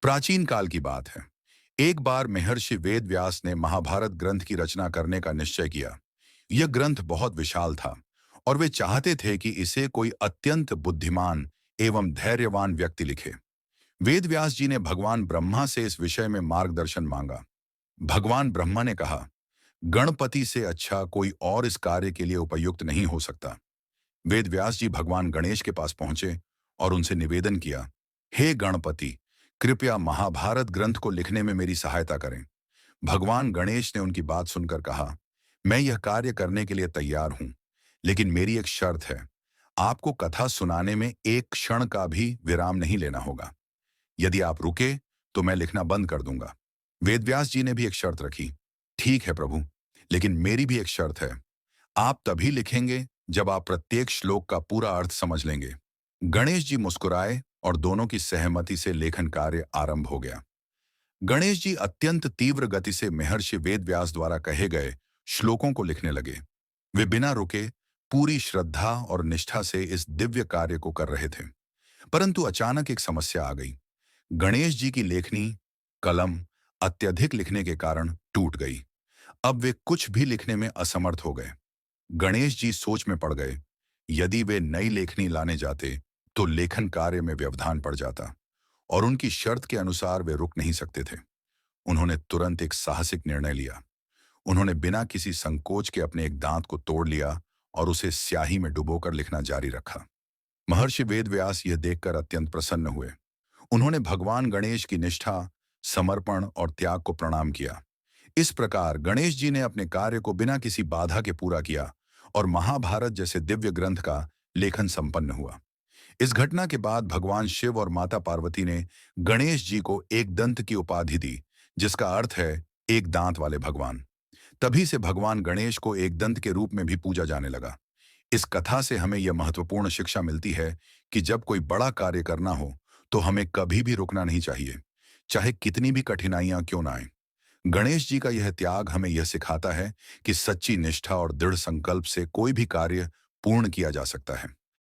प्राचीन काल की बात है। एक बार महर्षि वेदव्यास ने महाभारत ग्रंथ की रचना करने का निश्चय किया। यह ग्रंथ बहुत विशाल था और वे चाहते थे कि इसे कोई अत्यंत बुद्धिमान एवं धैर्यवान व्यक्ति लिखे। वेदव्यास जी ने भगवान ब्रह्मा से इस विषय में मार्गदर्शन मांगा। भगवान ब्रह्मा ने कहा, गणपति से अच्छा कोई और इस कार्य के लिए उपयुक्त नहीं हो सकता। वेदव्यास जी भगवान गणेश के पास पहुंचे और उनसे निवेदन किया, हे गणपति, कृपया महाभारत ग्रंथ को लिखने में मेरी सहायता करें। भगवान गणेश ने उनकी बात सुनकर कहा, मैं यह कार्य करने के लिए तैयार हूं, लेकिन मेरी एक शर्त है। आपको कथा सुनाने में एक क्षण का भी विराम नहीं लेना होगा। यदि आप रुके तो मैं लिखना बंद कर दूंगा। वेदव्यास जी ने भी एक शर्त रखी, ठीक है प्रभु, लेकिन मेरी भी एक शर्त है। आप तभी लिखेंगे जब आप प्रत्येक श्लोक का पूरा अर्थ समझ लेंगे। गणेश जी मुस्कुराए और दोनों की सहमति से लेखन कार्य आरंभ हो गया। गणेश जी अत्यंत तीव्र गति से महर्षि वेदव्यास द्वारा कहे गए श्लोकों को लिखने लगे। वे बिना रुके पूरी श्रद्धा और निष्ठा से इस दिव्य कार्य को कर रहे थे। परंतु अचानक एक समस्या आ गई। गणेश जी की लेखनी कलम अत्यधिक लिखने के कारण टूट गई। अब वे कुछ भी लिखने में असमर्थ हो गए। गणेश जी सोच में पड़ गए। यदि वे नई लेखनी लाने जाते तो लेखन कार्य में व्यवधान पड़ जाता और उनकी शर्त के अनुसार वे रुक नहीं सकते थे। उन्होंने तुरंत एक साहसिक निर्णय लिया। उन्होंने बिना किसी संकोच के अपने एक दांत को तोड़ लिया और उसे स्याही में डुबोकर लिखना जारी रखा। महर्षि वेदव्यास यह देखकर अत्यंत प्रसन्न हुए। उन्होंने भगवान गणेश की निष्ठा, समर्पण और त्याग को प्रणाम किया। इस प्रकार गणेश जी ने अपने कार्य को बिना किसी बाधा के पूरा किया और महाभारत जैसे दिव्य ग्रंथ का लेखन संपन्न हुआ। इस घटना के बाद भगवान शिव और माता पार्वती ने गणेश जी को एक दंत की उपाधि दी, जिसका अर्थ है एक दांत वाले भगवान। तभी से भगवान गणेश को एक दंत के रूप में भी पूजा जाने लगा। इस कथा से हमें यह महत्वपूर्ण शिक्षा मिलती है कि जब कोई बड़ा कार्य करना हो तो हमें कभी भी रुकना नहीं चाहिए, चाहे कितनी भी कठिनाइयां क्यों ना आए। गणेश जी का यह त्याग हमें यह सिखाता है कि सच्ची निष्ठा और दृढ़ संकल्प से कोई भी कार्य पूर्ण किया जा सकता है।